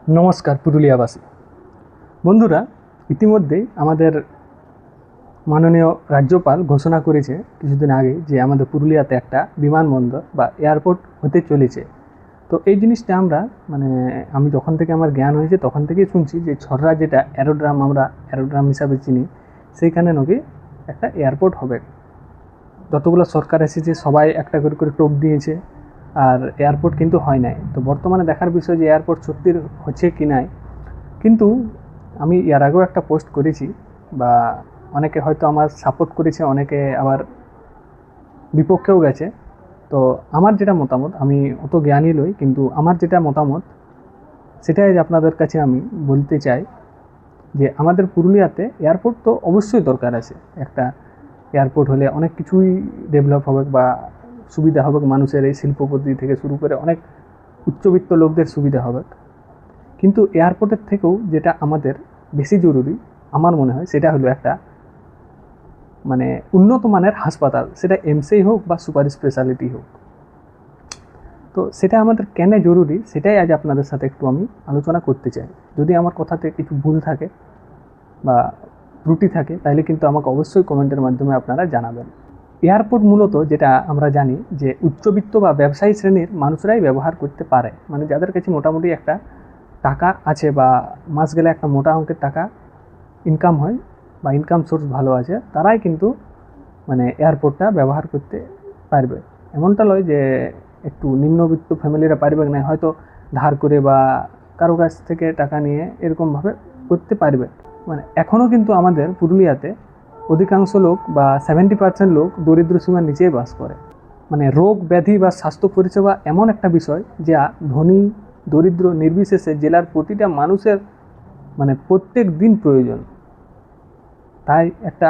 নমস্কার পুরুলিয়াবাসী বন্ধুরা, ইতিমধ্যেই আমাদের মাননীয় রাজ্যপাল ঘোষণা করেছে কিছুদিন আগে যে আমাদের পুরুলিয়াতে একটা বিমানবন্দর বা এয়ারপোর্ট হতে চলেছে। তো এই জিনিসটা আমি যখন থেকে আমার জ্ঞান হয়েছে তখন থেকেই শুনছি যে ছররা যেটা অ্যারোড্রাম আমরা অ্যারোড্রাম হিসাবে চিনি, সেইখানে নাকি একটা এয়ারপোর্ট হবে। যতগুলো সরকার এসেছে সবাই একটা করে করে টোপ দিয়েছে, আর এয়ারপোর্ট কিন্তু হয় নাই। তো বর্তমানে দেখার বিষয় যে এয়ারপোর্ট সত্যি হচ্ছে কি নাই। কিন্তু আমি এর আগেও একটা পোস্ট করেছি, বা অনেকে হয়তো আমার সাপোর্ট করেছে, অনেকে আবার বিপক্ষেও গেছে। তো আমার যেটা মতামত, আমি অত জ্ঞানী নই, কিন্তু আমার যেটা মতামত সেটাই আপনাদের কাছে আমি বলতে চাই যে আমাদের পুরুলিয়াতে এয়ারপোর্ট তো অবশ্যই দরকার আছে। একটা এয়ারপোর্ট হলে অনেক কিছুই ডেভেলপ হবে বা সুবিধা হবে মানুষের, এই শিল্পপতি থেকে শুরু করে অনেক উচ্চবিত্ত লোকদের সুবিধা হবে। কিন্তু এয়ারপোর্টের থেকেও যেটা আমাদের বেশি জরুরি আমার মনে হয় সেটা হলো একটা উন্নত মানের হাসপাতাল, সেটা এমসেই হোক বা সুপার স্পেশালিটি হোক। তো সেটা আমাদের কেন জরুরি সেটাই আজ আপনাদের সাথে একটু আমি আলোচনা করতে চাই। যদি আমার কথাতে কিছু ভুল থাকে বা ত্রুটি থাকে তাহলে কিন্তু আমাকে অবশ্যই কমেন্টের মাধ্যমে আপনারা জানাবেন। এয়ারপোর্ট মূলত যেটা আমরা জানি যে উচ্চবিত্ত বা ব্যবসায়ী শ্রেণীর মানুষরাই ব্যবহার করতে পারে, যাদের কাছে মোটামুটি একটা টাকা আছে বা মাস গেলে একটা মোটা অঙ্কের টাকা ইনকাম হয় বা ইনকাম সোর্স ভালো আছে, তারাই কিন্তু এয়ারপোর্টটা ব্যবহার করতে পারবে। এমনটা নয় যে একটু নিম্নবিত্ত ফ্যামিলিরা পারবে না, হয়তো ধার করে বা কারো কাছ থেকে টাকা নিয়ে এরকমভাবে করতে পারবে। এখনও কিন্তু আমাদের পুরুলিয়াতে অধিকাংশ লোক বা 70% লোক দরিদ্র সীমার নিচেই বাস করে। রোগ ব্যাধি বা স্বাস্থ্য পরিষেবা এমন একটা বিষয় যা ধনী দরিদ্র নির্বিশেষে জেলার প্রতিটা মানুষের প্রত্যেক দিন প্রয়োজন। তাই একটা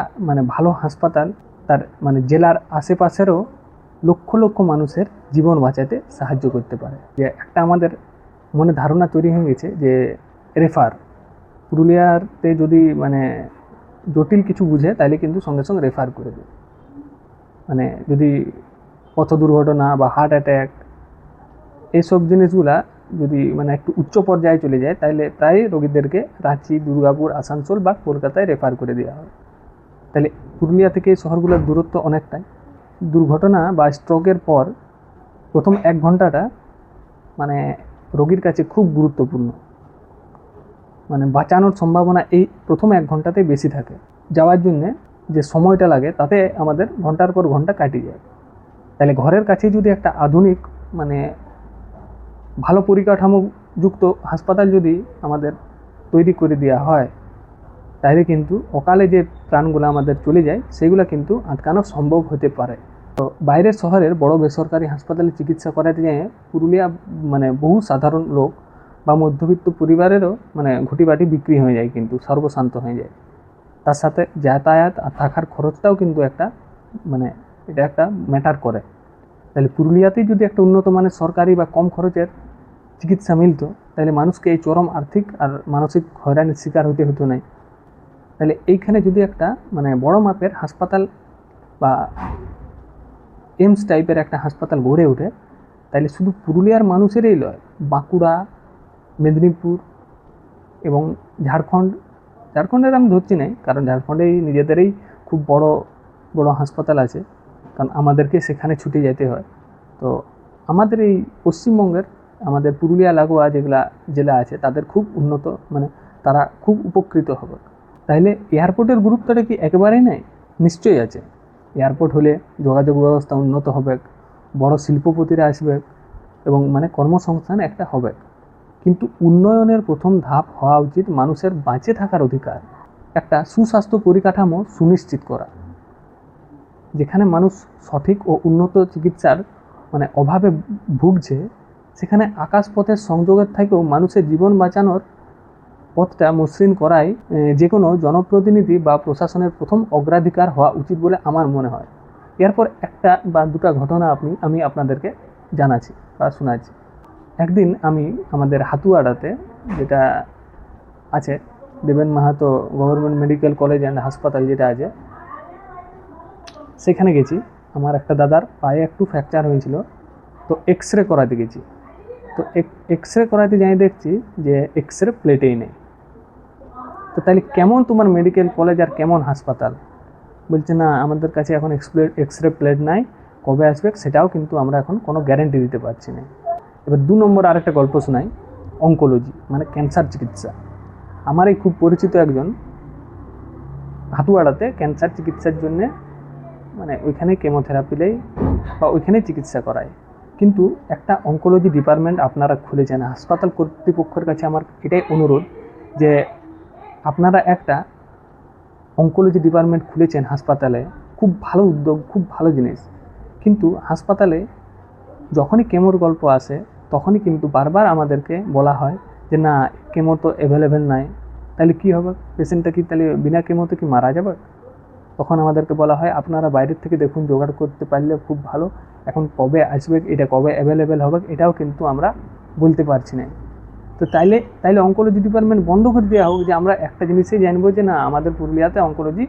ভালো হাসপাতাল তার জেলার আশেপাশেরও লক্ষ লক্ষ মানুষের জীবন বাঁচাতে সাহায্য করতে পারে। যে একটা আমাদের মনে ধারণা তৈরি হয়ে গেছে যে রেফার, পুরুলিয়াতে যদি জটিল কিছু বুঝে তাহলে কিন্তু সঙ্গে সঙ্গে রেফার করে দেয়। যদি পথ দুর্ঘটনা বা হার্ট অ্যাট্যাক এইসব জিনিসগুলা যদি একটু উচ্চ পর্যায়ে চলে যায় তাহলে প্রায় রোগীদেরকে রাঁচি, দুর্গাপুর, আসানসোল বা কলকাতায় রেফার করে দেওয়া হয়। তাহলে পুরুলিয়া থেকে এই শহরগুলোর দূরত্ব অনেকটাই। দুর্ঘটনা বা স্ট্রোকের পর প্রথম 1 ঘন্টাটা রোগীর কাছে খুব গুরুত্বপূর্ণ। বাঁচানোর সম্ভাবনা এই প্রথম 1 ঘন্টাতেই বেশি থাকে। যাওয়ার জন্যে যে সময়টা লাগে তাতে আমাদের ঘন্টার পর ঘন্টা কাটিয়ে যায়। তাহলে ঘরের কাছে যদি একটা আধুনিক ভালো পরিকাঠামোযুক্ত হাসপাতাল যদি আমাদের তৈরি করে দেওয়া হয় তাহলে কিন্তু অকালে যে প্রাণগুলো আমাদের চলে যায় সেগুলো কিন্তু আটকানো সম্ভব হতে পারে। তো বাইরের শহরের বড় বেসরকারি হাসপাতালে চিকিৎসা করাতে যেয়ে পুরুলিয়া বহু সাধারণ লোক বা মধ্যবিত্ত পরিবারেরও ঘুটিবাটি বিক্রি হয়ে যায়, কিন্তু সর্বশান্ত হয়ে যায়। তার সাথে যাতায়াত আর থাকার খরচটাও কিন্তু একটা এটা একটা ম্যাটার করে। তাহলে পুরুলিয়াতেই যদি একটা উন্নত মানের সরকারি বা কম খরচের চিকিৎসা মিলত তাহলে মানুষকে এই চরম আর্থিক আর মানসিক হয়রানির শিকার হতে হতো না। তাহলে এইখানে যদি একটা বড় মাপের হাসপাতাল বা এইমস টাইপের একটা হাসপাতাল গড়ে ওঠে তাহলে শুধু পুরুলিয়ার মানুষেরই নয়, বাঁকুড়া, মেদিনীপুর এবং ঝাড়খণ্ডের আমি ধরছি নাই, কারণ ঝাড়খণ্ডেই নিজেদেরই খুব বড় বড় হাসপাতাল আছে, কারণ আমাদেরকে সেখানে ছুটে যেতে হয়। তো আমাদের এই পশ্চিমবঙ্গের আমাদের পুরুলিয়া লাগোয়া যেগুলা জেলা আছে তাদের খুব উন্নত, তারা খুব উপকৃত হবে। তাইলে এয়ারপোর্টের গুরুত্বটা কি একেবারেই নাই? নিশ্চয়ই আছে। এয়ারপোর্ট হলে যোগাযোগ ব্যবস্থা উন্নত হবে, বড় শিল্পপতিরা আসবে এবং কর্মসংস্থান একটা হবে। কিন্তু উন্নয়নের প্রথম ধাপ হওয়া উচিত মানুষের বাঁচে থাকার অধিকার, একটা সুস্বাস্থ্য পরিকাঠামো সুনিশ্চিত করা, যেখানে মানুষ সঠিক ও উন্নত চিকিৎসার অভাবে ভুগছে সেখানে আকাশপথের সংযোগের থেকেও মানুষের জীবন বাঁচানোর পথটা মসৃণ করাই যে কোনো জনপ্রতিনিধি বা প্রশাসনের প্রথম অগ্রাধিকার হওয়া উচিত বলে আমার মনে হয়। এরপর একটা বা দুটা ঘটনা আমি আপনাদেরকে জানাচ্ছি বা শোনাচ্ছি। একদিন আমি আমাদের হাতুয়াড়াতে যেটা আছে দেবেন Mahato government medical college and হাসপাতাল যেটা আছে সেখানে গেছি। আমার একটা দাদার পায়ে একটু ফ্র্যাকচার হয়েছিল, তো এক্স রে করাতে গেছি। তো এক্স রে করাতে যাই দেখছি যে এক্স রে প্লেটেই নেই। তো তাহলে কেমন তোমার মেডিকেল কলেজ আর কেমন হাসপাতাল? বলছে না আমাদের কাছে এখন এক্স রে প্লেট নাই, কবে আসবে সেটাও কিন্তু আমরা এখন কোনো গ্যারেন্টি দিতে পারছি না। এবার 2 নম্বর আরেকটা গল্প শোনাই, অঙ্কোলজি মানে ক্যান্সার চিকিৎসা। আমার এই খুব পরিচিত একজন হাতুয়াড়াতে ক্যান্সার চিকিৎসার জন্যে মানে ওইখানে কেমোথেরাপি দেয় বা ওইখানেই চিকিৎসা করায়। কিন্তু একটা অঙ্কোলজি ডিপার্টমেন্ট আপনারা খুলেছেন, হাসপাতাল কর্তৃপক্ষের কাছে আমার এটাই অনুরোধ যে আপনারা একটা অঙ্কোলজি ডিপার্টমেন্ট খুলেছেন হাসপাতালে, খুব ভালো উদ্যোগ, খুব ভালো জিনিস। কিন্তু হাসপাতালে যখনই কেমোর গল্প আসে তখনই কিন্তু বারবার আমাদেরকে বলা হয় যে না কেমো তো অ্যাভেলেবেল নাই। তাহলে কী হবে? পেশেন্টটা কি তাহলে বিনা কেমোতে কি মারা যাবে? তখন আমাদেরকে বলা হয় আপনারা বাইরের থেকে দেখুন, জোগাড় করতে পারলে খুব ভালো। এখন কবে আসবে, এটা কবে অ্যাভেলেবেল হবে এটাও কিন্তু আমরা বলতে পারছি না। তো তাইলে অঙ্কোলজি ডিপার্টমেন্ট বন্ধ করে দেওয়া হোক, যে আমরা একটা জিনিসই জানবো যে না আমাদের পুরুলিয়াতে অঙ্কোলজি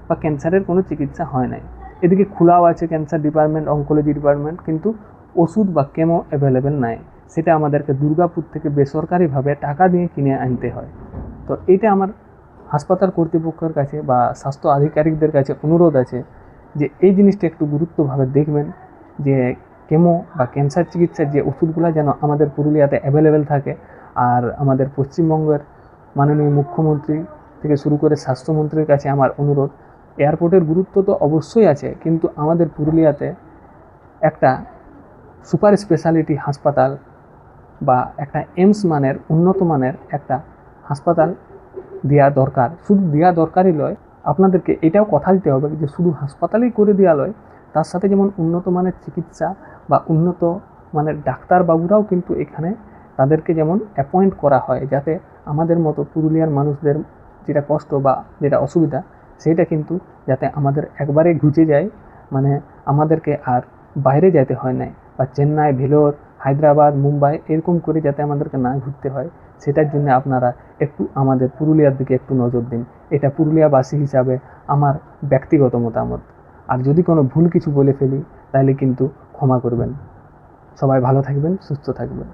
বা ক্যান্সারের কোনো চিকিৎসা হয় নাই। এদিকে খোলাও আছে ক্যান্সার ডিপার্টমেন্ট, অঙ্কোলজি ডিপার্টমেন্ট, কিন্তু ওষুধ বা কেমো অ্যাভেলেবেল নাই। সেটা আমাদেরকে দুর্গাপুর থেকে বেসরকারিভাবে টাকা দিয়ে কিনে আনতে হয়। তো এইটা আমার হাসপাতাল কর্তৃপক্ষের কাছে বা স্বাস্থ্য আধিকারিকদের কাছে অনুরোধ আছে যে এই জিনিসটা একটু গুরুত্বভাবে দেখবেন, যে কেমো বা ক্যান্সার চিকিৎসার যে ওষুধগুলো যেন আমাদের পুরুলিয়াতে অ্যাভেলেবেল থাকে। আর আমাদের পশ্চিমবঙ্গের মাননীয় মুখ্যমন্ত্রী থেকে শুরু করে স্বাস্থ্যমন্ত্রীর কাছে আমার অনুরোধ, এয়ারপোর্টের গুরুত্ব তো অবশ্যই আছে, কিন্তু আমাদের পুরুলিয়াতে একটা সুপার স্পেশালিটি হাসপাতাল বা একটা এইমস মানের, উন্নত মানের একটা হাসপাতাল দেওয়া দরকার। শুধু দেওয়া দরকারই নয়, আপনাদেরকে এটাও কথা দিতে হবে যে শুধু হাসপাতালেই করে দেওয়া নয়, তার সাথে যেমন উন্নত মানের চিকিৎসা বা উন্নত মানের ডাক্তারবাবুরাও কিন্তু এখানে তাদেরকে যেমন অ্যাপয়েন্ট করা হয়, যাতে আমাদের মতো পুরুলিয়ার মানুষদের যেটা কষ্ট বা যেটা অসুবিধা সেইটা কিন্তু যাতে আমাদের একবারে ঘুচে যায়, মানে আমাদেরকে আর বাইরে যেতে হয় না, বা চেন্নাই, ভেলোর, হায়দ্রাবাদ, মুম্বাই এরকম করে যাতে আমাদেরকে না ঘুরতে হয়, সেটার জন্য আপনারা একটু আমাদের পুরুলিয়ার দিকে একটু নজর দিন। এটা পুরুলিয়াবাসী হিসাবে আমার ব্যক্তিগত মতামত। আর যদি কোনো ভুল কিছু বলে ফেলি তাহলে কিন্তু ক্ষমা করবেন। সবাই ভালো থাকবেন, সুস্থ থাকবেন।